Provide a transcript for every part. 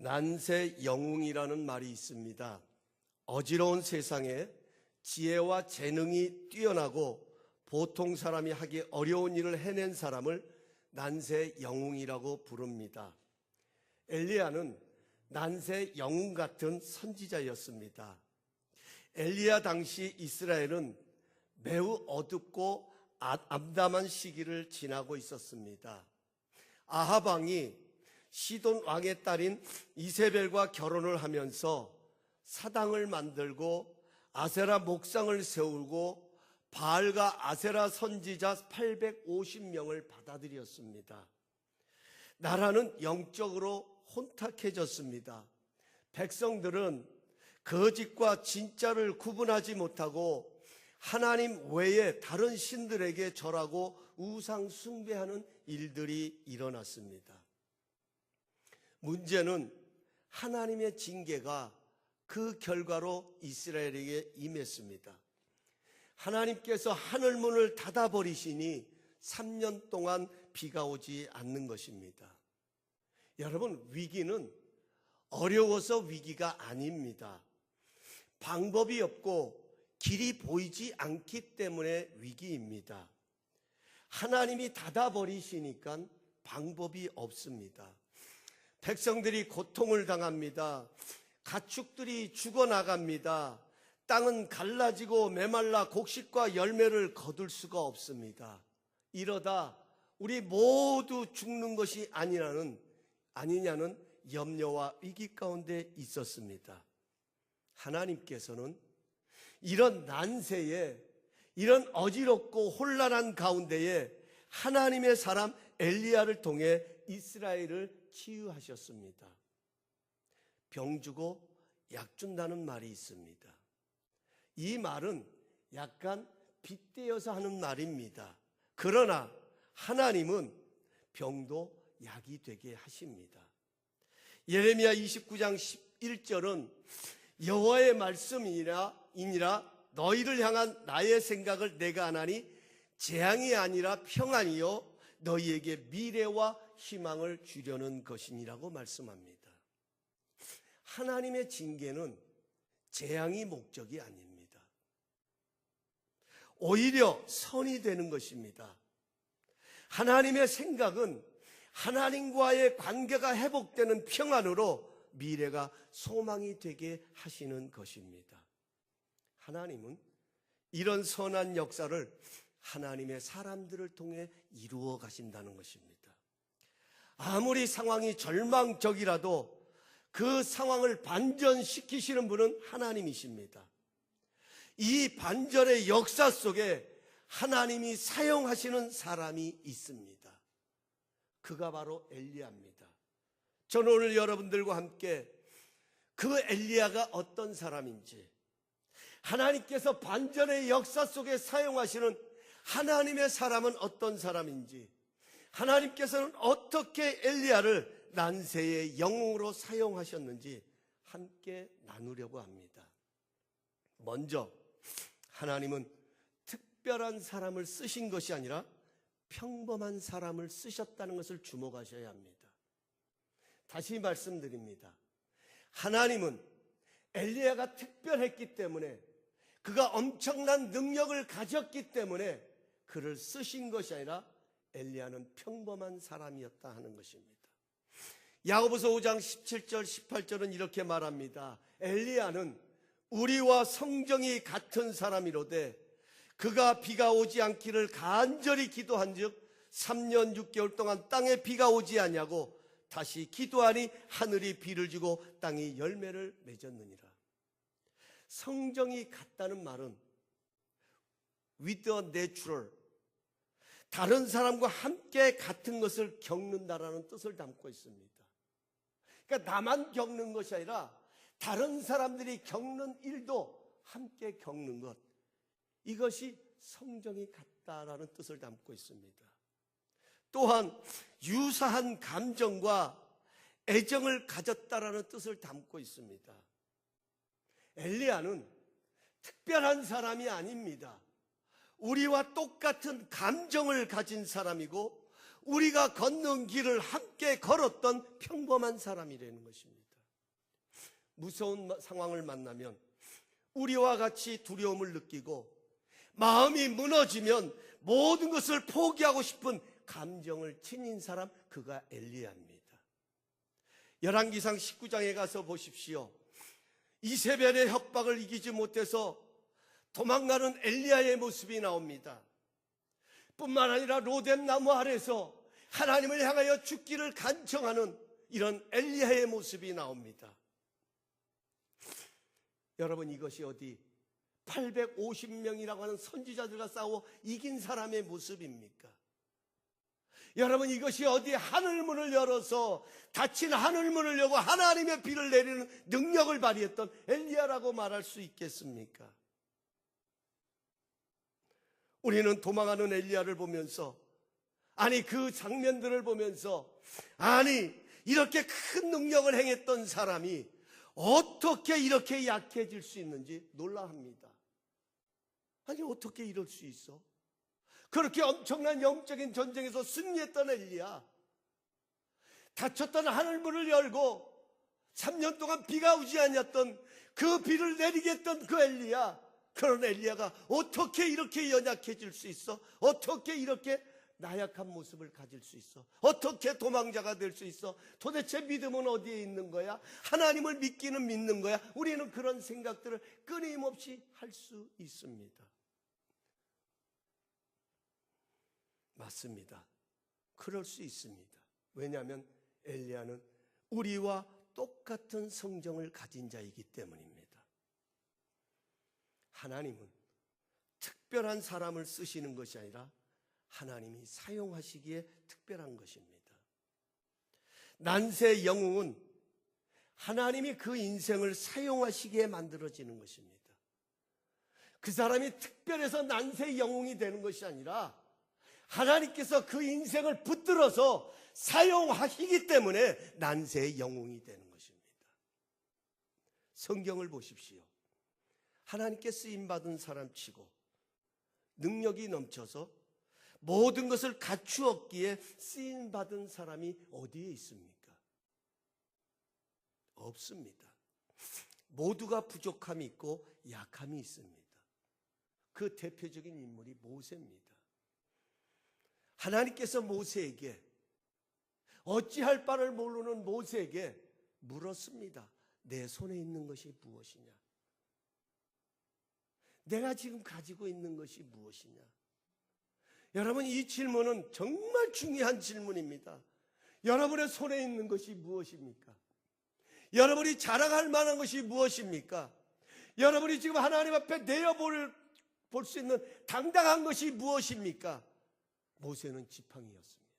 난세 영웅이라는 말이 있습니다. 어지러운 세상에 지혜와 재능이 뛰어나고 보통 사람이 하기 어려운 일을 해낸 사람을 난세 영웅이라고 부릅니다. 엘리야는 난세 영웅 같은 선지자였습니다. 엘리야 당시 이스라엘은 매우 어둡고 암담한 시기를 지나고 있었습니다. 아합 왕이 시돈 왕의 딸인 이세벨과 결혼을 하면서 사당을 만들고 아세라 목상을 세우고 바알과 아세라 선지자 850명을 받아들였습니다. 나라는 영적으로 혼탁해졌습니다. 백성들은 거짓과 진짜를 구분하지 못하고 하나님 외에 다른 신들에게 절하고 우상 숭배하는 일들이 일어났습니다. 문제는 하나님의 징계가 그 결과로 이스라엘에게 임했습니다. 하나님께서 하늘문을 닫아버리시니 3년 동안 비가 오지 않는 것입니다. 여러분, 위기는 어려워서 위기가 아닙니다. 방법이 없고 길이 보이지 않기 때문에 위기입니다. 하나님이 닫아버리시니까 방법이 없습니다. 백성들이 고통을 당합니다. 가축들이 죽어나갑니다. 땅은 갈라지고 메말라 곡식과 열매를 거둘 수가 없습니다. 이러다 우리 모두 죽는 것이 아니냐는 염려와 위기 가운데 있었습니다. 하나님께서는 이런 난세에, 이런 어지럽고 혼란한 가운데에 하나님의 사람 엘리야를 통해 이스라엘을 치유하셨습니다. 병 주고 약 준다는 말이 있습니다. 이 말은 약간 빗대어서 하는 말입니다. 그러나 하나님은 병도 약이 되게 하십니다. 예레미야 29장 11절은 여호와의 말씀이니라 너희를 향한 나의 생각을 내가 아나니 재앙이 아니라 평안이요 너희에게 미래와 희망을 주려는 것이니라고 말씀합니다. 하나님의 징계는 재앙이 목적이 아닙니다. 오히려 선이 되는 것입니다. 하나님의 생각은 하나님과의 관계가 회복되는 평안으로 미래가 소망이 되게 하시는 것입니다. 하나님은 이런 선한 역사를 하나님의 사람들을 통해 이루어 가신다는 것입니다. 아무리 상황이 절망적이라도 그 상황을 반전시키시는 분은 하나님이십니다. 이 반전의 역사 속에 하나님이 사용하시는 사람이 있습니다. 그가 바로 엘리야입니다. 저는 오늘 여러분들과 함께 그 엘리야가 어떤 사람인지, 하나님께서 반전의 역사 속에 사용하시는 하나님의 사람은 어떤 사람인지, 하나님께서는 어떻게 엘리야를 난세의 영웅으로 사용하셨는지 함께 나누려고 합니다. 먼저 하나님은 특별한 사람을 쓰신 것이 아니라 평범한 사람을 쓰셨다는 것을 주목하셔야 합니다. 다시 말씀드립니다. 하나님은 엘리야가 특별했기 때문에, 그가 엄청난 능력을 가졌기 때문에 그를 쓰신 것이 아니라 엘리야는 평범한 사람이었다 하는 것입니다. 야고보서 5장 17절 18절은 이렇게 말합니다. 엘리야는 우리와 성정이 같은 사람이로되 그가 비가 오지 않기를 간절히 기도한즉 3년 6개월 동안 땅에 비가 오지 아니하고 다시 기도하니 하늘이 비를 주고 땅이 열매를 맺었느니라. 성정이 같다는 말은 with the natural, 다른 사람과 함께 같은 것을 겪는다라는 뜻을 담고 있습니다. 그러니까 나만 겪는 것이 아니라 다른 사람들이 겪는 일도 함께 겪는 것, 이것이 성정이 같다라는 뜻을 담고 있습니다. 또한 유사한 감정과 애정을 가졌다라는 뜻을 담고 있습니다. 엘리야는 특별한 사람이 아닙니다. 우리와 똑같은 감정을 가진 사람이고 우리가 걷는 길을 함께 걸었던 평범한 사람이라는 것입니다. 무서운 상황을 만나면 우리와 같이 두려움을 느끼고 마음이 무너지면 모든 것을 포기하고 싶은 감정을 지닌 사람, 그가 엘리야입니다. 열왕기상 19장에 가서 보십시오. 이세벨의 협박을 이기지 못해서 도망가는 엘리야의 모습이 나옵니다. 뿐만 아니라 로뎀 나무 아래서 하나님을 향하여 죽기를 간청하는 이런 엘리야의 모습이 나옵니다. 여러분, 이것이 어디 850명이라고 하는 선지자들과 싸워 이긴 사람의 모습입니까? 여러분, 이것이 어디 하늘문을 열어서 닫힌 하늘문을 열고 하나님의 비를 내리는 능력을 발휘했던 엘리야라고 말할 수 있겠습니까? 우리는 도망하는 엘리야를 보면서, 아니 그 장면들을 보면서, 아니 이렇게 큰 능력을 행했던 사람이 어떻게 이렇게 약해질 수 있는지 놀라합니다. 아니 어떻게 이럴 수 있어? 그렇게 엄청난 영적인 전쟁에서 승리했던 엘리야, 닫혔던 하늘문을 열고 3년 동안 비가 오지 않았던 그 비를 내리게 했던 그 엘리야, 그런 엘리야가 어떻게 이렇게 연약해질 수 있어? 어떻게 이렇게 나약한 모습을 가질 수 있어? 어떻게 도망자가 될 수 있어? 도대체 믿음은 어디에 있는 거야? 하나님을 믿기는 믿는 거야? 우리는 그런 생각들을 끊임없이 할 수 있습니다. 맞습니다. 그럴 수 있습니다. 왜냐하면 엘리야는 우리와 똑같은 성정을 가진 자이기 때문입니다. 하나님은 특별한 사람을 쓰시는 것이 아니라 하나님이 사용하시기에 특별한 것입니다. 난세 영웅은 하나님이 그 인생을 사용하시기에 만들어지는 것입니다. 그 사람이 특별해서 난세 영웅이 되는 것이 아니라 하나님께서 그 인생을 붙들어서 사용하시기 때문에 난세의 영웅이 되는 것입니다. 성경을 보십시오. 하나님께 쓰임받은 사람치고 능력이 넘쳐서 모든 것을 갖추었기에 쓰임받은 사람이 어디에 있습니까? 없습니다. 모두가 부족함이 있고 약함이 있습니다. 그 대표적인 인물이 모세입니다. 하나님께서 모세에게, 어찌할 바를 모르는 모세에게 물었습니다. 내 손에 있는 것이 무엇이냐? 내가 지금 가지고 있는 것이 무엇이냐? 여러분, 이 질문은 정말 중요한 질문입니다. 여러분의 손에 있는 것이 무엇입니까? 여러분이 자랑할 만한 것이 무엇입니까? 여러분이 지금 하나님 앞에 내어볼 수 있는 당당한 것이 무엇입니까? 모세는 지팡이였습니다.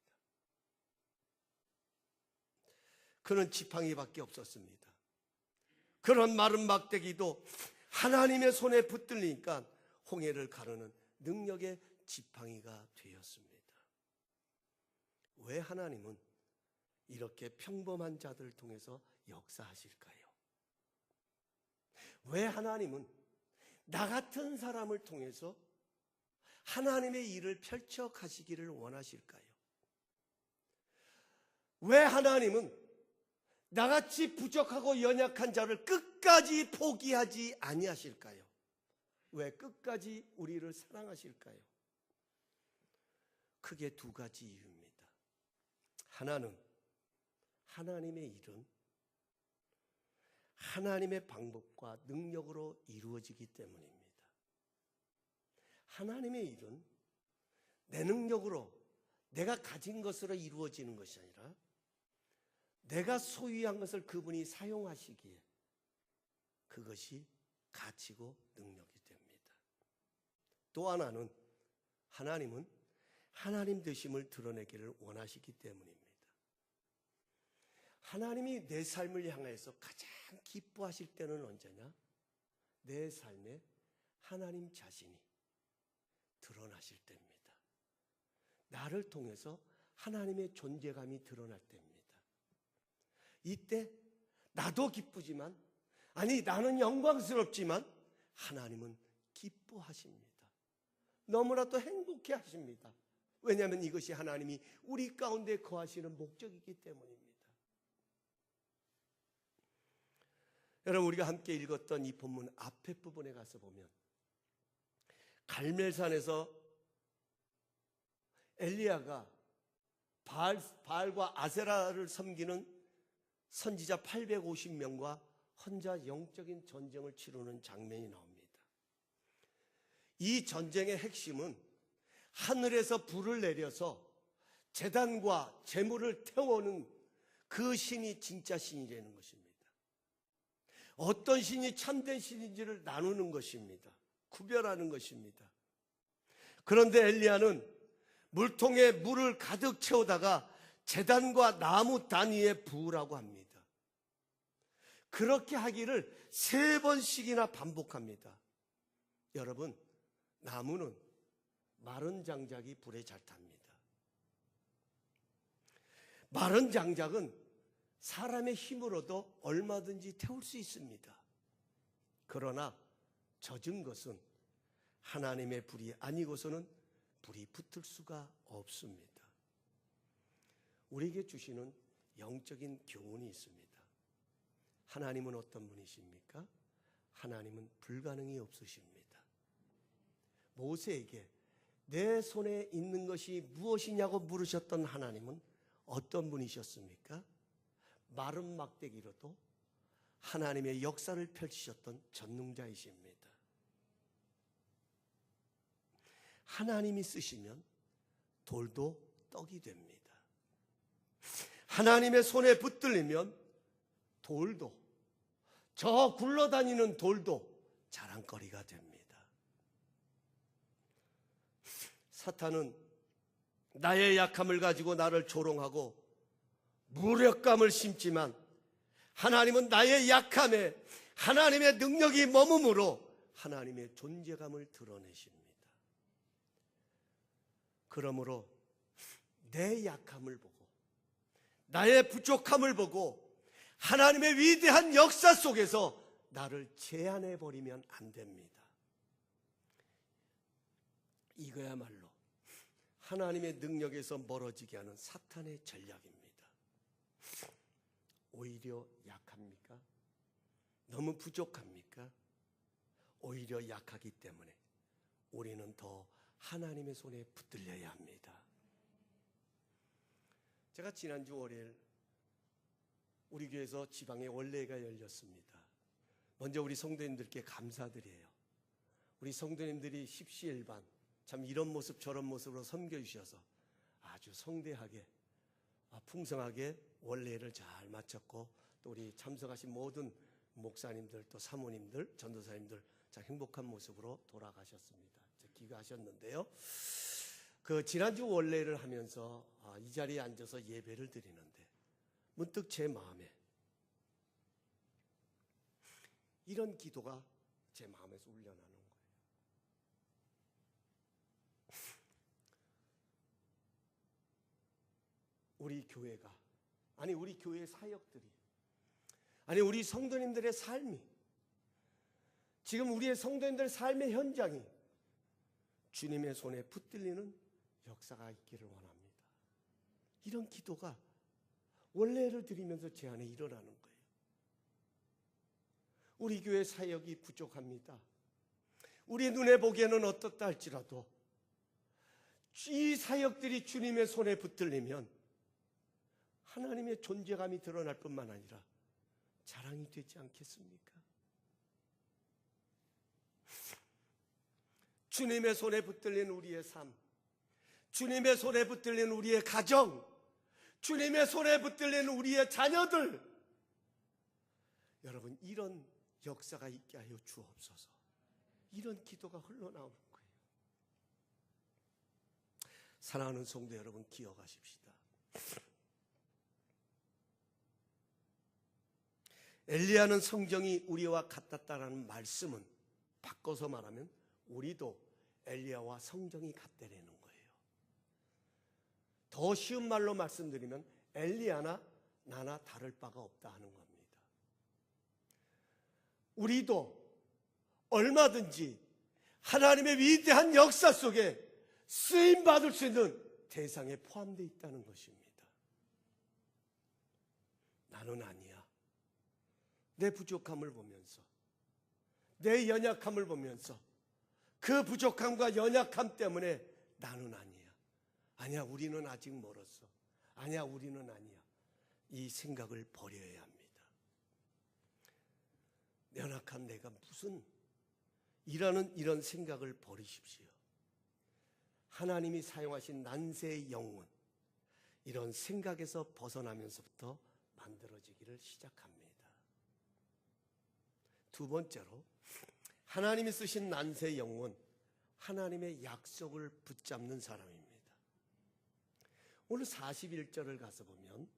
그는 지팡이밖에 없었습니다. 그런 마른 막대기도 하나님의 손에 붙들리니까 홍해를 가르는 능력의 지팡이가 되었습니다. 왜 하나님은 이렇게 평범한 자들을 통해서 역사하실까요? 왜 하나님은 나 같은 사람을 통해서 하나님의 일을 펼쳐 가시기를 원하실까요? 왜 하나님은 나같이 부족하고 연약한 자를 끝까지 포기하지 아니하실까요? 왜 끝까지 우리를 사랑하실까요? 크게 두 가지 이유입니다. 하나는 하나님의 일은 하나님의 방법과 능력으로 이루어지기 때문입니다. 하나님의 일은 내 능력으로, 내가 가진 것으로 이루어지는 것이 아니라 내가 소유한 것을 그분이 사용하시기에 그것이 가치고 능력이 됩니다. 또 하나는 하나님은 하나님 되심을 드러내기를 원하시기 때문입니다. 하나님이 내 삶을 향해서 가장 기뻐하실 때는 언제냐? 내 삶에 하나님 자신이 드러나실 때입니다. 나를 통해서 하나님의 존재감이 드러날 때입니다. 이때 나도 기쁘지만, 아니 나는 영광스럽지만 하나님은 기뻐하십니다. 너무나도 행복해 하십니다. 왜냐하면 이것이 하나님이 우리 가운데 거하시는 목적이기 때문입니다. 여러분, 우리가 함께 읽었던 이 본문 앞에 부분에 가서 보면 갈멜산에서 엘리야가 바알과 아세라를 섬기는 선지자 850명과 혼자 영적인 전쟁을 치르는 장면이 나옵니다. 이 전쟁의 핵심은 하늘에서 불을 내려서 제단과 제물을 태워오는 그 신이 진짜 신이라는 것입니다. 어떤 신이 참된 신인지를 나누는 것입니다. 구별하는 것입니다. 그런데 엘리야는 물통에 물을 가득 채우다가 제단과 나무 단위에 부으라고 합니다. 그렇게 하기를 3번씩이나 반복합니다. 여러분, 나무는 마른 장작이 불에 잘 탑니다. 마른 장작은 사람의 힘으로도 얼마든지 태울 수 있습니다. 그러나 젖은 것은 하나님의 불이 아니고서는 불이 붙을 수가 없습니다. 우리에게 주시는 영적인 교훈이 있습니다. 하나님은 어떤 분이십니까? 하나님은 불가능이 없으십니다. 모세에게 내 손에 있는 것이 무엇이냐고 물으셨던 하나님은 어떤 분이셨습니까? 마른 막대기로도 하나님의 역사를 펼치셨던 전능자이십니다. 하나님이 쓰시면 돌도 떡이 됩니다. 하나님의 손에 붙들리면 돌도, 저 굴러다니는 돌도 자랑거리가 됩니다. 사탄은 나의 약함을 가지고 나를 조롱하고 무력감을 심지만 하나님은 나의 약함에 하나님의 능력이 머금으로 하나님의 존재감을 드러내십니다. 그러므로 내 약함을 보고 나의 부족함을 보고 하나님의 위대한 역사 속에서 나를 제한해버리면 안 됩니다. 이거야말로 하나님의 능력에서 멀어지게 하는 사탄의 전략입니다. 오히려 약합니까? 너무 부족합니까? 오히려 약하기 때문에 우리는 더 하나님의 손에 붙들려야 합니다. 제가 지난주 월요일 우리 교회에서 지방에 원례가 열렸습니다. 먼저 우리 성도님들께 감사드려요. 우리 성도님들이 십시일반 참 이런 모습 저런 모습으로 섬겨주셔서 아주 성대하게 풍성하게 원례를 잘 마쳤고, 또 우리 참석하신 모든 목사님들 또 사모님들 전도사님들 참 행복한 모습으로 돌아가셨습니다. 귀가하셨는데요. 그 지난주 원례를 하면서 이 자리에 앉아서 예배를 드리는데 문득 제 마음에 이런 기도가 제 마음에서 울려나는 거예요. 우리 교회가, 아니 우리 교회 사역들이, 아니 우리 성도님들의 삶이, 지금 우리의 성도님들의 삶의 현장이 주님의 손에 붙들리는 역사가 있기를 원합니다. 이런 기도가 원례를 드리면서 제 안에 일어나는 거예요. 우리 교회 사역이 부족합니다. 우리 눈에 보기에는 어떻다 할지라도 이 사역들이 주님의 손에 붙들리면 하나님의 존재감이 드러날 뿐만 아니라 자랑이 되지 않겠습니까? 주님의 손에 붙들린 우리의 삶, 주님의 손에 붙들린 우리의 가정, 주님의 손에 붙들린 우리의 자녀들, 여러분 이런 역사가 있게 하여 주옵소서. 이런 기도가 흘러나오는 거예요. 사랑하는 성도 여러분, 기억하십시다. 엘리야는 성정이 우리와 같았다라는 말씀은 바꿔서 말하면 우리도 엘리야와 성정이 같다라는 거예요. 더 쉬운 말로 말씀드리면 엘리야나 나나 다를 바가 없다 하는 겁니다. 우리도 얼마든지 하나님의 위대한 역사 속에 쓰임받을 수 있는 대상에 포함되어 있다는 것입니다. 나는 아니야. 내 부족함을 보면서, 내 연약함을 보면서 그 부족함과 연약함 때문에 나는 아니야. 아니야, 우리는 아직 멀었어. 아니야, 우리는 아니야. 이 생각을 버려야 합니다. 연약한 내가 무슨 이런 생각을 버리십시오. 하나님이 사용하신 난세의 영혼, 이런 생각에서 벗어나면서부터 만들어지기를 시작합니다. 두 번째로, 하나님이 쓰신 난세의 영혼, 하나님의 약속을 붙잡는 사람입니다. 오늘 41절을 가서 보면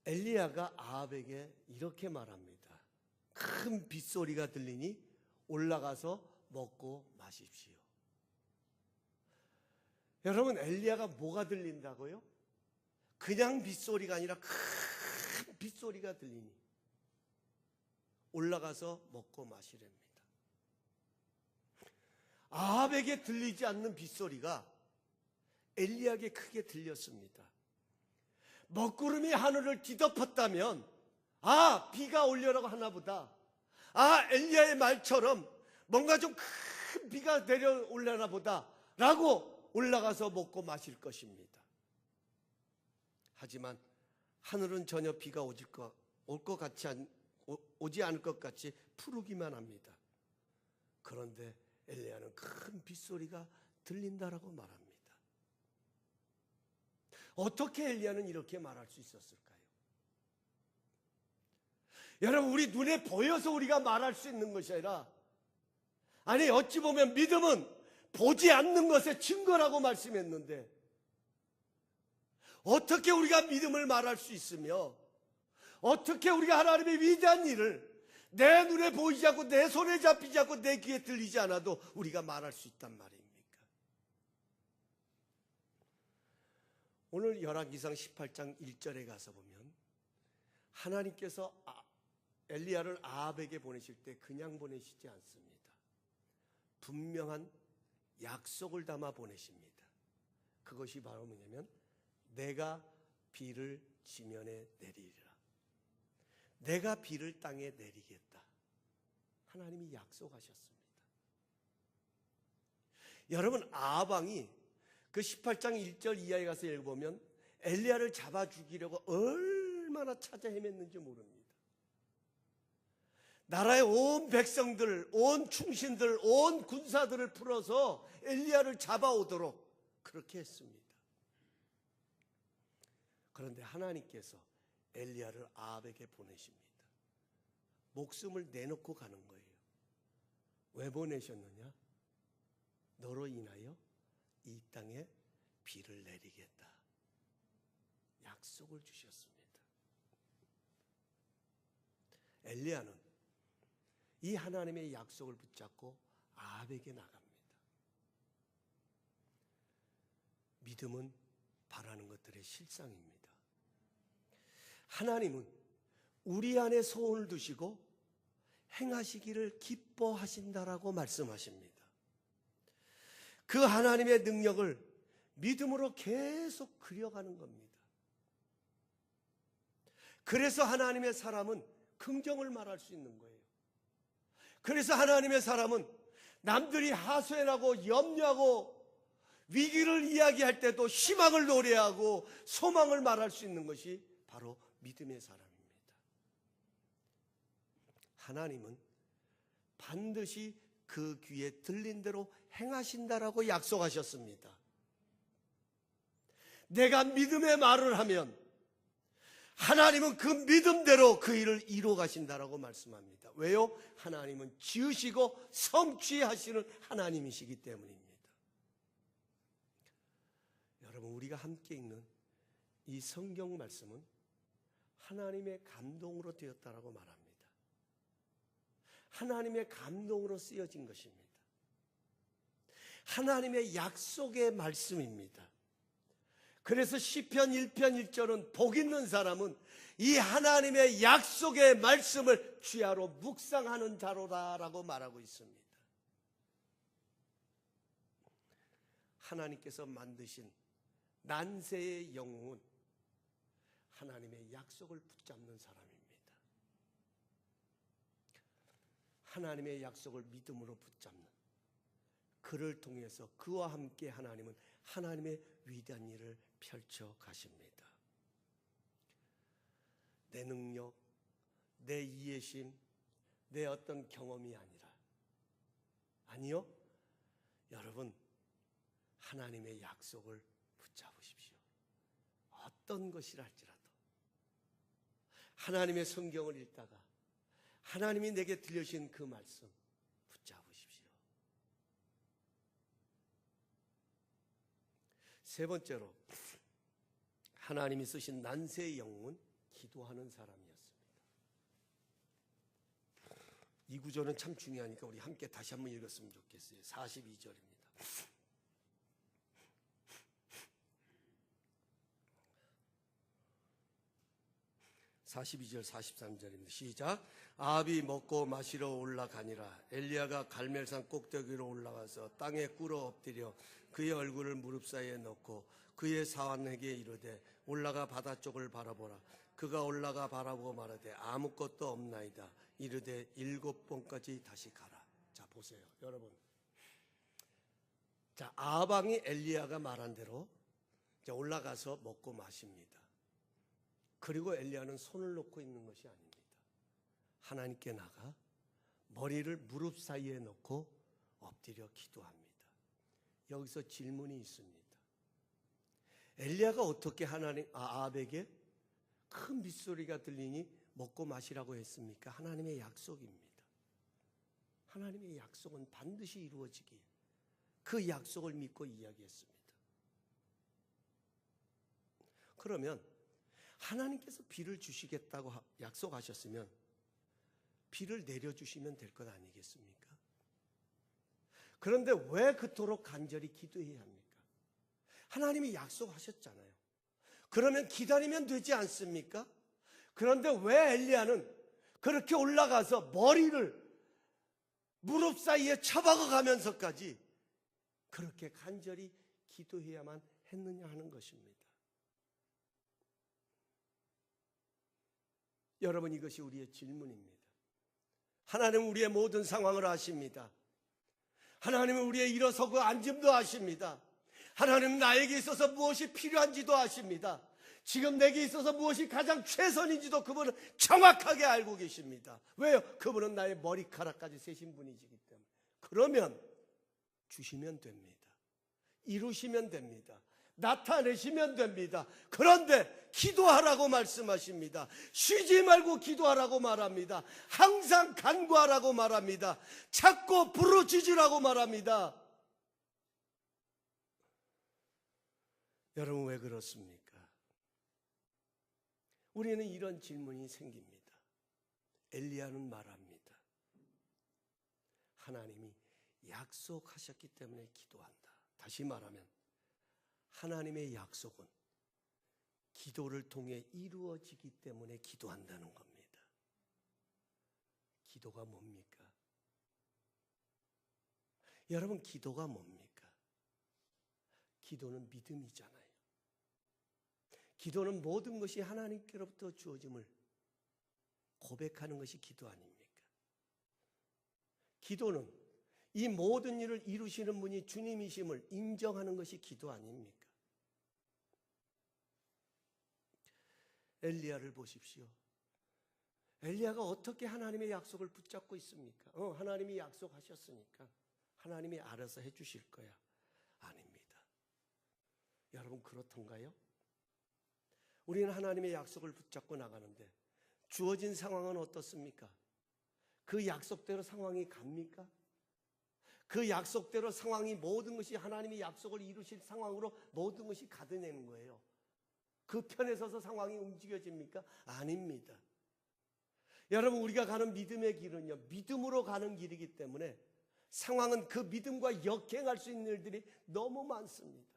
엘리야가 아합에게 이렇게 말합니다. 큰 빗소리가 들리니 올라가서 먹고 마십시오. 여러분, 엘리야가 뭐가 들린다고요? 그냥 빗소리가 아니라 큰 빗소리가 들리니 올라가서 먹고 마시랍니다. 아합에게 들리지 않는 빗소리가 엘리야에게 크게 들렸습니다. 먹구름이 하늘을 뒤덮었다면 비가 오려고 하나보다, 엘리야의 말처럼 뭔가 좀 큰 비가 내려오려나 보다 라고 올라가서 먹고 마실 것입니다. 하지만 하늘은 전혀 비가 오지 않을 것 같이 푸르기만 합니다. 그런데 엘리야는 큰 빗소리가 들린다라고 말합니다. 어떻게 엘리야는 이렇게 말할 수 있었을까요? 여러분, 우리 눈에 보여서 우리가 말할 수 있는 것이 아니라, 어찌 보면 믿음은 보지 않는 것의 증거라고 말씀했는데, 어떻게 우리가 믿음을 말할 수 있으며, 어떻게 우리가 하나님의 위대한 일을 내 눈에 보이지 않고 내 손에 잡히지 않고 내 귀에 들리지 않아도 우리가 말할 수 있단 말입니까? 오늘 열왕기상 18장 1절에 가서 보면 하나님께서 엘리야를 아합에게 보내실 때 그냥 보내시지 않습니다. 분명한 약속을 담아 보내십니다. 그것이 바로 뭐냐면, 내가 비를 지면에 내리리라. 내가 비를 땅에 내리겠다. 하나님이 약속하셨습니다. 여러분, 아합 왕이 그 18장 1절 이하에 가서 읽어보면 엘리야를 잡아 죽이려고 얼마나 찾아 헤맸는지 모릅니다. 나라의 온 백성들, 온 충신들, 온 군사들을 풀어서 엘리야를 잡아오도록 그렇게 했습니다. 그런데 하나님께서 엘리야를 아합에게 보내십니다. 목숨을 내놓고 가는 거예요. 왜 보내셨느냐? 너로 인하여 이 땅에 비를 내리겠다. 약속을 주셨습니다. 엘리야는 이 하나님의 약속을 붙잡고 아합에게 나갑니다. 믿음은 바라는 것들의 실상입니다. 하나님은 우리 안에 소원을 두시고 행하시기를 기뻐하신다라고 말씀하십니다. 그 하나님의 능력을 믿음으로 계속 그려가는 겁니다. 그래서 하나님의 사람은 긍정을 말할 수 있는 거예요. 그래서 하나님의 사람은 남들이 하소연하고 염려하고 위기를 이야기할 때도 희망을 노래하고 소망을 말할 수 있는 것이 바로 믿음의 사람입니다. 하나님은 반드시 그 귀에 들린 대로 행하신다라고 약속하셨습니다. 내가 믿음의 말을 하면 하나님은 그 믿음대로 그 일을 이루어 가신다라고 말씀합니다. 왜요? 하나님은 지으시고 성취하시는 하나님이시기 때문입니다. 여러분, 우리가 함께 읽는 이 성경 말씀은 하나님의 감동으로 되었다라고 말합니다. 하나님의 감동으로 쓰여진 것입니다. 하나님의 약속의 말씀입니다. 그래서 시편 1편 1절은 복 있는 사람은 이 하나님의 약속의 말씀을 주야로 묵상하는 자로다라고 말하고 있습니다. 하나님께서 만드신 난세의 영웅은 하나님의 약속을 붙잡는 사람입니다. 하나님의 약속을 믿음으로 붙잡는, 그를 통해서 그와 함께 하나님은 하나님의 위대한 일을 펼쳐 가십니다. 내 능력, 내 이해심, 내 어떤 경험이 아니라, 아니요, 여러분 하나님의 약속을 붙잡으십시오. 어떤 것이라 할지라도 하나님의 성경을 읽다가 하나님이 내게 들려주신 그 말씀 붙잡으십시오. 세 번째로, 하나님이 쓰신 난세의 영웅은 기도하는 사람이었습니다. 이 구절은 참 중요하니까 우리 함께 다시 한번 읽었으면 좋겠어요. 42절입니다. 42절 43절입니다. 시작. 아합이 먹고 마시러 올라가니라. 엘리야가 갈멜산 꼭대기로 올라가서 땅에 꿇어 엎드려 그의 얼굴을 무릎 사이에 넣고 그의 사환에게 이르되 올라가 바다 쪽을 바라보라. 그가 올라가 바라보고 말하되 아무것도 없나이다. 이르되 7번까지 다시 가라. 자, 보세요 여러분. 자, 아합 왕이 엘리야가 말한 대로 올라가서 먹고 마십니다. 그리고 엘리야는 손을 놓고 있는 것이 아닙니다. 하나님께 나가 머리를 무릎 사이에 놓고 엎드려 기도합니다. 여기서 질문이 있습니다. 엘리야가 어떻게 아합에게 큰 빗소리가 들리니 먹고 마시라고 했습니까? 하나님의 약속입니다. 하나님의 약속은 반드시 이루어지기에 그 약속을 믿고 이야기했습니다. 그러면 하나님께서 비를 주시겠다고 약속하셨으면 비를 내려주시면 될 것 아니겠습니까? 그런데 왜 그토록 간절히 기도해야 합니까? 하나님이 약속하셨잖아요. 그러면 기다리면 되지 않습니까? 그런데 왜 엘리야는 그렇게 올라가서 머리를 무릎 사이에 처박아 가면서까지 그렇게 간절히 기도해야만 했느냐 하는 것입니다. 여러분, 이것이 우리의 질문입니다. 하나님은 우리의 모든 상황을 아십니다. 하나님은 우리의 일어서고 앉음도 아십니다. 하나님은 나에게 있어서 무엇이 필요한지도 아십니다. 지금 내게 있어서 무엇이 가장 최선인지도 그분은 정확하게 알고 계십니다. 왜요? 그분은 나의 머리카락까지 세신 분이시기 때문에. 그러면 주시면 됩니다. 이루시면 됩니다. 나타내시면 됩니다. 그런데 기도하라고 말씀하십니다. 쉬지 말고 기도하라고 말합니다. 항상 간구하라고 말합니다. 찾고 부르짖으라고 말합니다. 여러분, 왜 그렇습니까? 우리는 이런 질문이 생깁니다. 엘리야는 말합니다. 하나님이 약속하셨기 때문에 기도한다. 다시 말하면 하나님의 약속은 기도를 통해 이루어지기 때문에 기도한다는 겁니다. 기도가 뭡니까? 여러분, 기도가 뭡니까? 기도는 믿음이잖아요. 기도는 모든 것이 하나님께로부터 주어짐을 고백하는 것이 기도 아닙니까? 기도는 이 모든 일을 이루시는 분이 주님이심을 인정하는 것이 기도 아닙니까? 엘리야를 보십시오. 엘리야가 어떻게 하나님의 약속을 붙잡고 있습니까? 하나님이 약속하셨으니까 하나님이 알아서 해주실 거야. 아닙니다. 여러분, 그렇던가요? 우리는 하나님의 약속을 붙잡고 나가는데 주어진 상황은 어떻습니까? 그 약속대로 상황이 갑니까? 그 약속대로 상황이 모든 것이 하나님이 약속을 이루실 상황으로 모든 것이 가드내는 거예요. 그 편에 서서 상황이 움직여집니까? 아닙니다. 여러분, 우리가 가는 믿음의 길은요, 믿음으로 가는 길이기 때문에 상황은 그 믿음과 역행할 수 있는 일들이 너무 많습니다.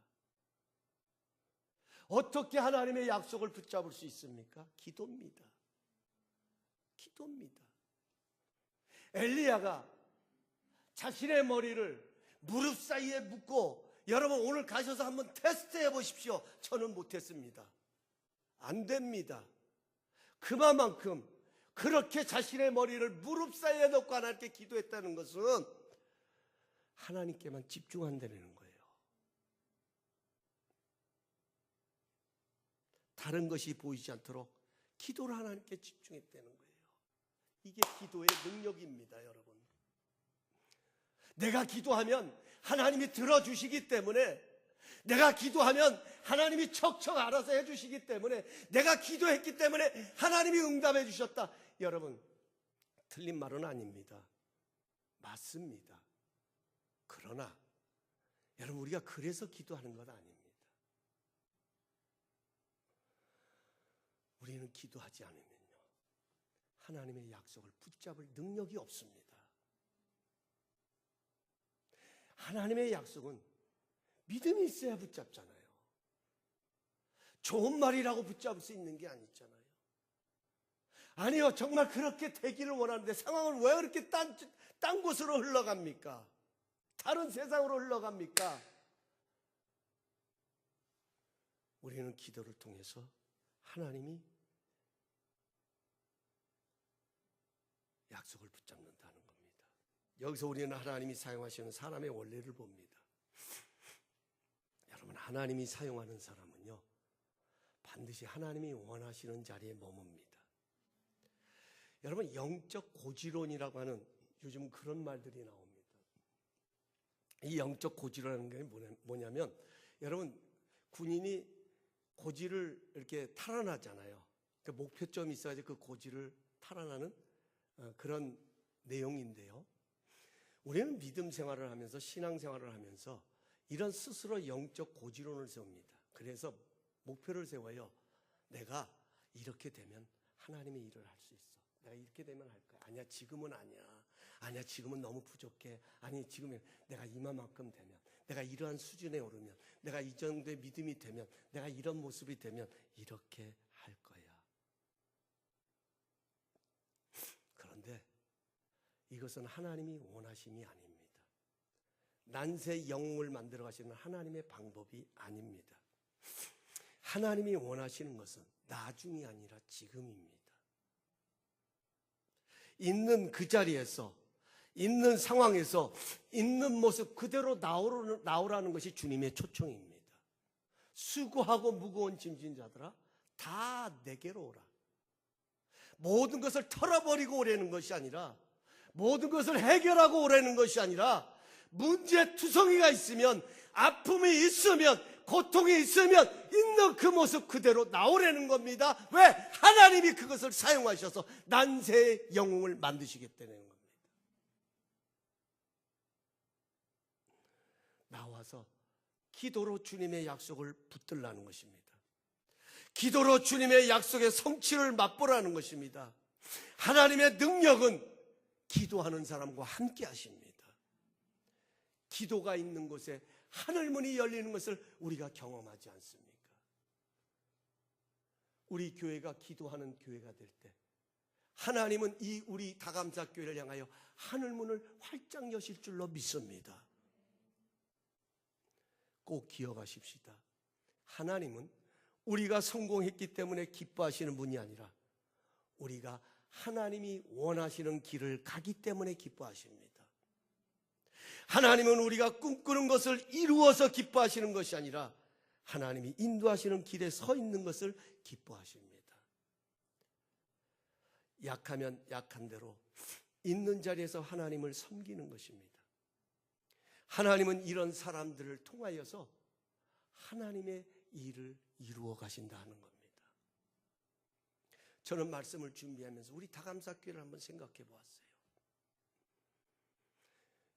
어떻게 하나님의 약속을 붙잡을 수 있습니까? 기도입니다. 기도입니다. 엘리야가 자신의 머리를 무릎 사이에 묶고, 여러분 오늘 가셔서 한번 테스트해 보십시오. 저는 못했습니다. 안 됩니다. 그만큼 그렇게 자신의 머리를 무릎 사이에 넣고 하나님께 기도했다는 것은 하나님께만 집중한다는 거예요. 다른 것이 보이지 않도록 기도를 하나님께 집중했다는 거예요. 이게 기도의 능력입니다, 여러분. 내가 기도하면 하나님이 들어주시기 때문에, 내가 기도하면 하나님이 척척 알아서 해주시기 때문에, 내가 기도했기 때문에 하나님이 응답해 주셨다. 여러분, 틀린 말은 아닙니다. 맞습니다. 그러나 여러분, 우리가 그래서 기도하는 것 아닙니다. 우리는 기도하지 않으면요, 하나님의 약속을 붙잡을 능력이 없습니다. 하나님의 약속은 믿음이 있어야 붙잡잖아요. 좋은 말이라고 붙잡을 수 있는 게 아니잖아요. 아니요, 정말 그렇게 되기를 원하는데 상황을 왜 그렇게 딴 곳으로 흘러갑니까? 다른 세상으로 흘러갑니까? 우리는 기도를 통해서 하나님이 약속을 붙잡는다는 겁니다. 여기서 우리는 하나님이 사용하시는 사람의 원리를 봅니다. 여러분, 하나님이 사용하는 사람은요, 반드시 하나님이 원하시는 자리에 머뭅니다. 여러분, 영적 고지론이라고 하는 요즘 그런 말들이 나옵니다. 이 영적 고지론이라는 게 뭐냐면, 여러분, 군인이 고지를 이렇게 탈환하잖아요. 그 목표점이 있어야지 그 고지를 탈환하는 그런 내용인데요. 우리는 믿음 생활을 하면서, 신앙 생활을 하면서 이런 스스로 영적 고지론을 세웁니다. 그래서 목표를 세워요. 내가 이렇게 되면 하나님의 일을 할 수 있어. 내가 이렇게 되면 할 거야. 아니야, 지금은 아니야. 아니야, 지금은 너무 부족해. 아니, 지금은 내가 이만큼 되면, 내가 이러한 수준에 오르면, 내가 이 정도의 믿음이 되면, 내가 이런 모습이 되면 이렇게 할 거야. 그런데 이것은 하나님이 원하심이 아닙니다. 난세 영웅을 만들어 가시는 하나님의 방법이 아닙니다. 하나님이 원하시는 것은 나중이 아니라 지금입니다. 있는 그 자리에서, 있는 상황에서, 있는 모습 그대로 나오라는 것이 주님의 초청입니다. 수고하고 무거운 짐진 자들아, 다 내게로 오라. 모든 것을 털어버리고 오라는 것이 아니라, 모든 것을 해결하고 오라는 것이 아니라, 문제투성이가 있으면, 아픔이 있으면, 고통이 있으면 있는 그 모습 그대로 나오라는 겁니다. 왜? 하나님이 그것을 사용하셔서 난세의 영웅을 만드시겠다는 겁니다. 나와서 기도로 주님의 약속을 붙들라는 것입니다. 기도로 주님의 약속의 성취를 맛보라는 것입니다. 하나님의 능력은 기도하는 사람과 함께 하십니다. 기도가 있는 곳에 하늘문이 열리는 것을 우리가 경험하지 않습니까? 우리 교회가 기도하는 교회가 될 때 하나님은 이 우리 다감사교회를 향하여 하늘문을 활짝 여실 줄로 믿습니다. 꼭 기억하십시다. 하나님은 우리가 성공했기 때문에 기뻐하시는 분이 아니라 우리가 하나님이 원하시는 길을 가기 때문에 기뻐하십니다. 하나님은 우리가 꿈꾸는 것을 이루어서 기뻐하시는 것이 아니라 하나님이 인도하시는 길에 서 있는 것을 기뻐하십니다. 약하면 약한 대로 있는 자리에서 하나님을 섬기는 것입니다. 하나님은 이런 사람들을 통하여서 하나님의 일을 이루어 가신다 하는 겁니다. 저는 말씀을 준비하면서 우리 다감사교회를 한번 생각해 보았어요.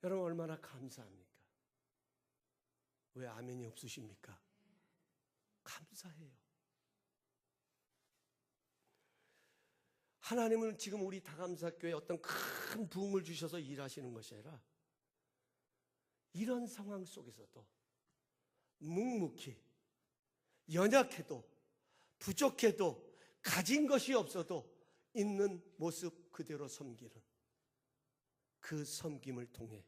여러분, 얼마나 감사합니까? 왜 아멘이 없으십니까? 감사해요. 하나님은 지금 우리 다감사교회에 어떤 큰 부흥을 주셔서 일하시는 것이 아니라 이런 상황 속에서도 묵묵히, 연약해도, 부족해도, 가진 것이 없어도 있는 모습 그대로 섬기는 그 섬김을 통해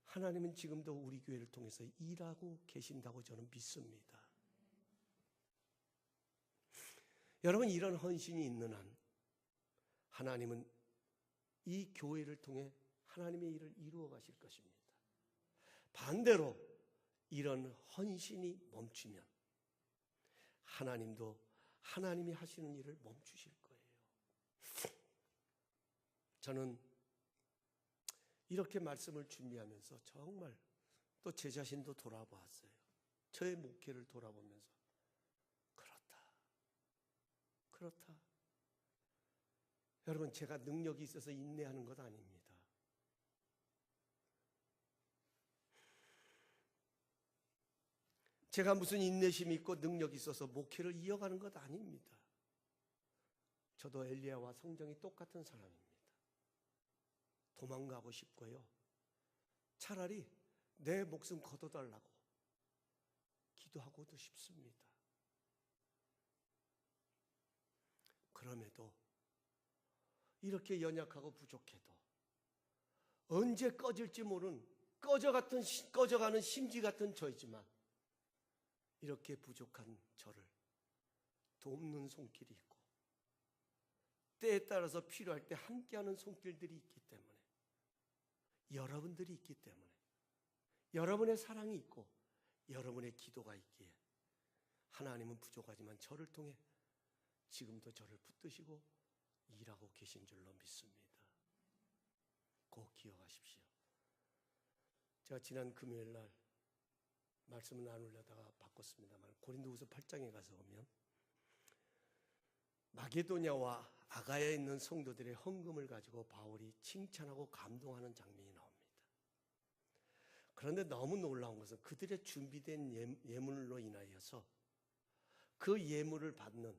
하나님은 지금도 우리 교회를 통해서 일하고 계신다고 저는 믿습니다. 여러분, 이런 헌신이 있는 한 하나님은 이 교회를 통해 하나님의 일을 이루어 가실 것입니다. 반대로 이런 헌신이 멈추면 하나님도 하나님이 하시는 일을 멈추실 거예요. 저는 이렇게 말씀을 준비하면서 정말 또 제 자신도 돌아보았어요. 저의 목회를 돌아보면서 그렇다. 여러분, 제가 능력이 있어서 인내하는 것 아닙니다. 제가 무슨 인내심이 있고 능력이 있어서 목회를 이어가는 것 아닙니다. 저도 엘리야와 성정이 똑같은 사람입니다. 도망가고 싶고요. 차라리 내 목숨 거둬달라고 기도하고도 싶습니다. 그럼에도 이렇게 연약하고 부족해도 언제 꺼질지 모르는 꺼져가는 심지 같은 저이지만 이렇게 부족한 저를 돕는 손길이 있고 때에 따라서 필요할 때 함께하는 손길들이 있기 때문에, 여러분들이 있기 때문에, 여러분의 사랑이 있고 여러분의 기도가 있기에 하나님은 부족하지만 저를 통해 지금도 저를 붙드시고 일하고 계신 줄로 믿습니다. 꼭 기억하십시오. 제가 지난 금요일 날 말씀을 나누려다가 바꿨습니다만 고린도후서 8장에 가서 보면 마게도냐와 아가야에 있는 성도들의 헌금을 가지고 바울이 칭찬하고 감동하는 장면이 나옵니다. 그런데 너무 놀라운 것은 그들의 준비된 예물로 인하여서 그 예물을 받는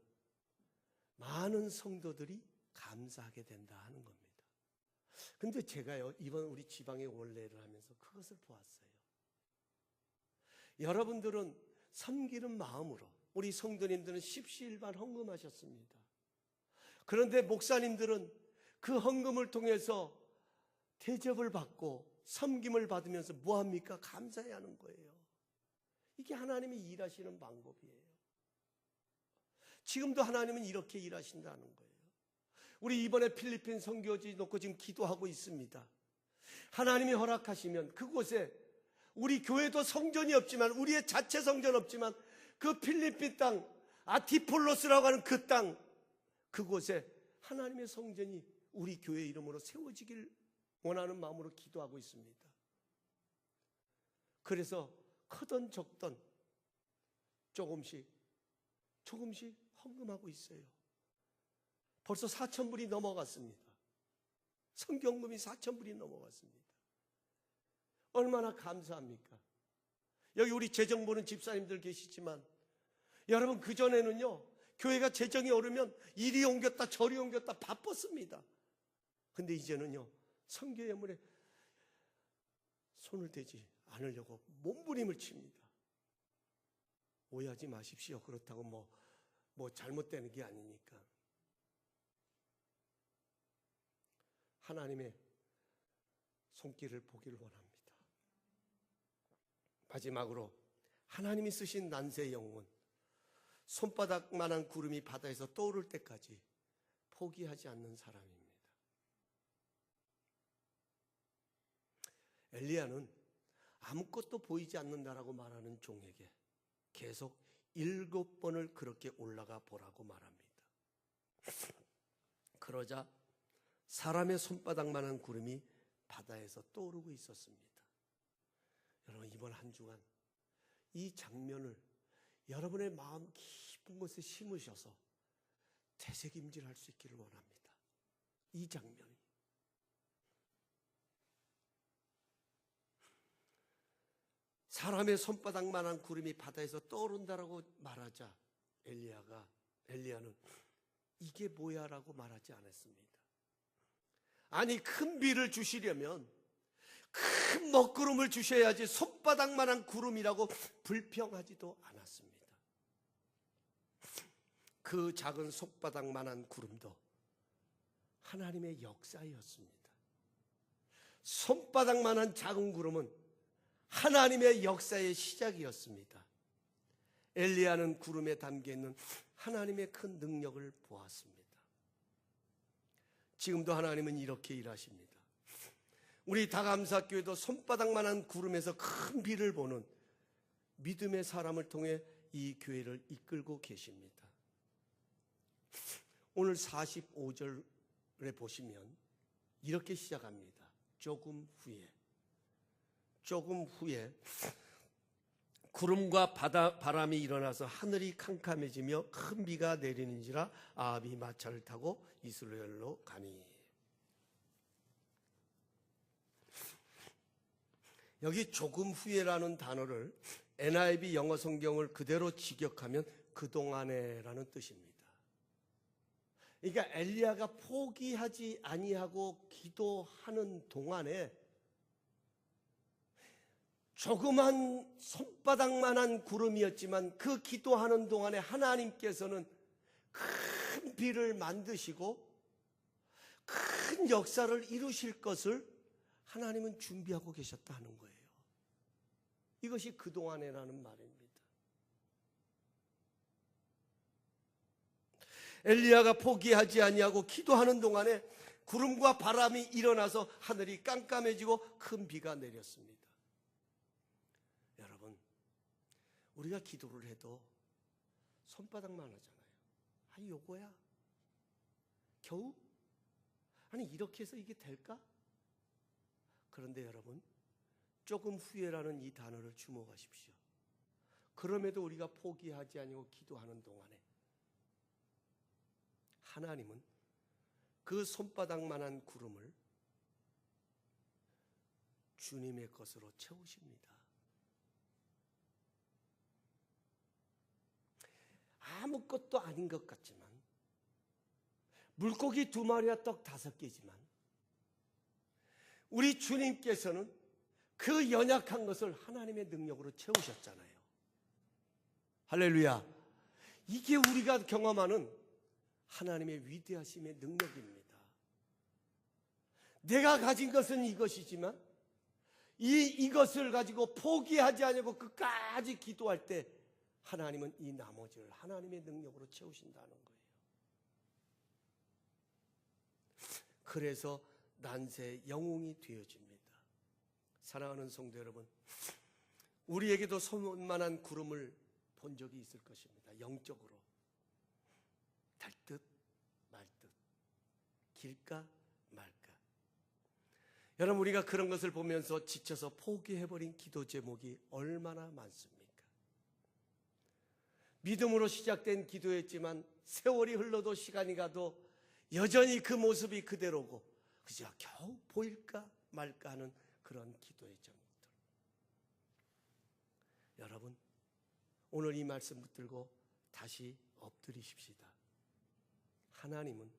많은 성도들이 감사하게 된다 하는 겁니다. 근데 제가요, 이번 우리 지방의 원례를 하면서 그것을 보았어요. 여러분들은 섬기는 마음으로, 우리 성도님들은 십시일반 헌금하셨습니다. 그런데 목사님들은 그 헌금을 통해서 대접을 받고 섬김을 받으면서 뭐합니까? 감사해야 하는 거예요. 이게 하나님이 일하시는 방법이에요. 지금도 하나님은 이렇게 일하신다는 거예요. 우리 이번에 필리핀 선교지 놓고 지금 기도하고 있습니다. 하나님이 허락하시면 그곳에 우리 교회도 성전이 없지만, 우리의 자체 성전 없지만 그 필리핀 땅 아티폴로스라고 하는 그 땅, 그곳에 하나님의 성전이 우리 교회 이름으로 세워지길 원하는 마음으로 기도하고 있습니다. 그래서 크든 적든 조금씩 헌금하고 있어요. 벌써 4,000불이 넘어갔습니다. 성경금이 4,000불이 넘어갔습니다. 얼마나 감사합니까? 여기 우리 재정 보는 집사님들 계시지만 여러분, 그전에는요 교회가 재정이 오르면 이리 옮겼다 저리 옮겼다 바빴습니다. 근데 이제는요 선교 예물에 손을 대지 않으려고 몸부림을 칩니다. 오해하지 마십시오. 그렇다고 뭐 잘못되는 게 아니니까. 하나님의 손길을 보기를 원합니다. 마지막으로 하나님이 쓰신 난세의 영혼, 손바닥만한 구름이 바다에서 떠오를 때까지 포기하지 않는 사람입니다. 엘리야는 아무것도 보이지 않는다라고 말하는 종에게 계속 7번을 그렇게 올라가 보라고 말합니다. 그러자 사람의 손바닥만한 구름이 바다에서 떠오르고 있었습니다. 여러분, 이번 한 주간 이 장면을 여러분의 마음 깊은 곳에 심으셔서 되새김질할 수 있기를 원합니다. 이 장면이. 사람의 손바닥만한 구름이 바다에서 떠오른다라고 말하자 엘리야는 이게 뭐야 라고 말하지 않았습니다. 아니, 큰 비를 주시려면 큰 먹구름을 주셔야지 손바닥만한 구름이라고 불평하지도 않았습니다. 그 작은 손바닥만한 구름도 하나님의 역사였습니다. 손바닥만한 작은 구름은 하나님의 역사의 시작이었습니다. 엘리야는 구름에 담겨있는 하나님의 큰 능력을 보았습니다. 지금도 하나님은 이렇게 일하십니다. 우리 다감사교회도 손바닥만한 구름에서 큰 비를 보는 믿음의 사람을 통해 이 교회를 이끌고 계십니다. 오늘 45절에 보시면 이렇게 시작합니다. 조금 후에 구름과 바람이 일어나서 하늘이 캄캄해지며 큰 비가 내리는지라 아합이 마차를 타고 이스라엘로 가니. 여기 조금 후에라는 단어를 NIV 영어 성경을 그대로 직역하면 그동안에라는 뜻입니다. 그러니까 엘리야가 포기하지 아니하고 기도하는 동안에 조그만 손바닥만한 구름이었지만 그 기도하는 동안에 하나님께서는 큰 비를 만드시고 큰 역사를 이루실 것을 하나님은 준비하고 계셨다 하는 거예요. 이것이 그동안에라는 말입니다. 엘리야가 포기하지 아니하고 기도하는 동안에 구름과 바람이 일어나서 하늘이 깜깜해지고 큰 비가 내렸습니다. 여러분, 우리가 기도를 해도 손바닥만 하잖아요. 아니 요거야? 겨우? 아니 이렇게 해서 이게 될까? 그런데 여러분, 조금 후에라는 이 단어를 주목하십시오. 그럼에도 우리가 포기하지 아니고 기도하는 동안에 하나님은 그 손바닥만한 구름을 주님의 것으로 채우십니다. 아무것도 아닌 것 같지만, 물고기 2마리와 떡 5개지만 우리 주님께서는 그 연약한 것을 하나님의 능력으로 채우셨잖아요. 할렐루야. 이게 우리가 경험하는 하나님의 위대하심의 능력입니다. 내가 가진 것은 이것이지만 이것을 가지고 포기하지 않고 끝까지 기도할 때 하나님은 이 나머지를 하나님의 능력으로 채우신다는 거예요. 그래서 난세 영웅이 되어집니다. 사랑하는 성도 여러분, 우리에게도 손만한 구름을 본 적이 있을 것입니다. 영적으로 달 듯 말 듯, 길까 말까. 여러분, 우리가 그런 것을 보면서 지쳐서 포기해버린 기도 제목이 얼마나 많습니까? 믿음으로 시작된 기도였지만 세월이 흘러도 시간이 가도 여전히 그 모습이 그대로고 그저 겨우 보일까 말까 하는 그런 기도의 제목들. 여러분, 오늘 이 말씀 붙들고 다시 엎드리십시다. 하나님은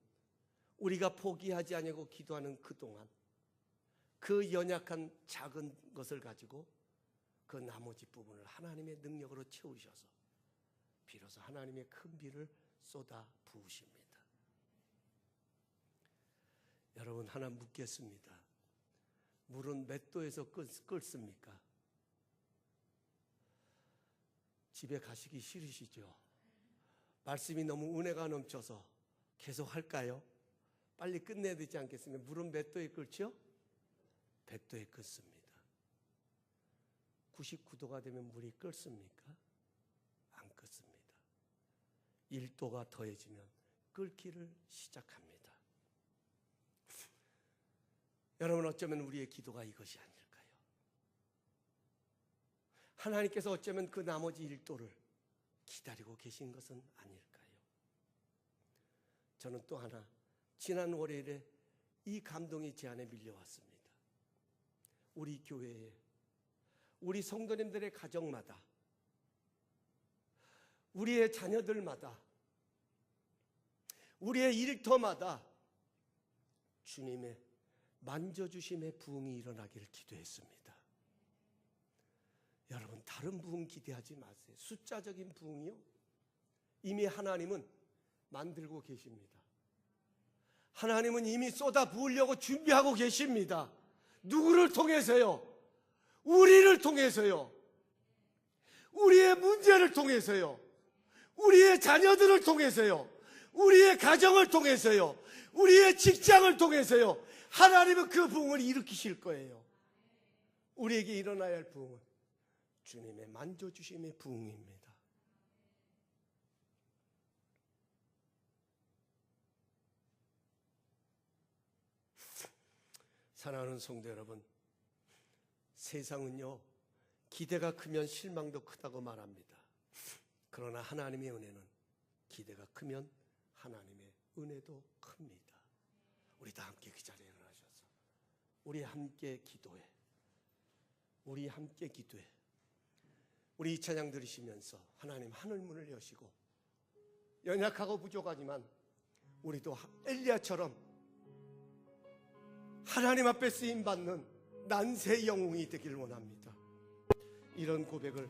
우리가 포기하지 아니하고 기도하는 그동안 그 연약한 작은 것을 가지고 그 나머지 부분을 하나님의 능력으로 채우셔서 비로소 하나님의 큰 비를 쏟아 부으십니다. 여러분, 하나 묻겠습니다. 물은 몇 도에서 끓습니까? 집에 가시기 싫으시죠? 말씀이 너무 은혜가 넘쳐서 계속 할까요? 빨리 끝내야 되지 않겠습니까? 물은 몇 도에 끓죠? 100도에 끓습니다. 99도가 되면 물이 끓습니까? 안 끓습니다. 1도가 더해지면 끓기를 시작합니다. 여러분, 어쩌면 우리의 기도가 이것이 아닐까요? 하나님께서 어쩌면 그 나머지 1도를 기다리고 계신 것은 아닐까요? 저는 또 하나, 지난 월요일에 이 감동이 제 안에 밀려왔습니다. 우리 교회에, 우리 성도님들의 가정마다, 우리의 자녀들마다, 우리의 일터마다 주님의 만져주심의 부흥이 일어나기를 기도했습니다. 여러분, 다른 부흥 기대하지 마세요. 숫자적인 부흥이요? 이미 하나님은 만들고 계십니다. 하나님은 이미 쏟아 부으려고 준비하고 계십니다. 누구를 통해서요? 우리를 통해서요. 우리의 문제를 통해서요. 우리의 자녀들을 통해서요. 우리의 가정을 통해서요, 우리의 직장을 통해서요, 하나님은 그 부흥을 일으키실 거예요. 우리에게 일어나야 할 부흥은 주님의 만져주심의 부흥입니다. 사랑하는 성도 여러분, 세상은요, 기대가 크면 실망도 크다고 말합니다. 그러나 하나님의 은혜는 기대가 크면 하나님의 은혜도 큽니다. 우리 다 함께 그 자리에 일어나셔서 우리 함께 기도해. 우리 함께 기도해. 우리 이 찬양 들으시면서 하나님 하늘문을 여시고, 연약하고 부족하지만 우리도 엘리야처럼 하나님 앞에 쓰임받는 난세 영웅이 되길 원합니다. 이런 고백을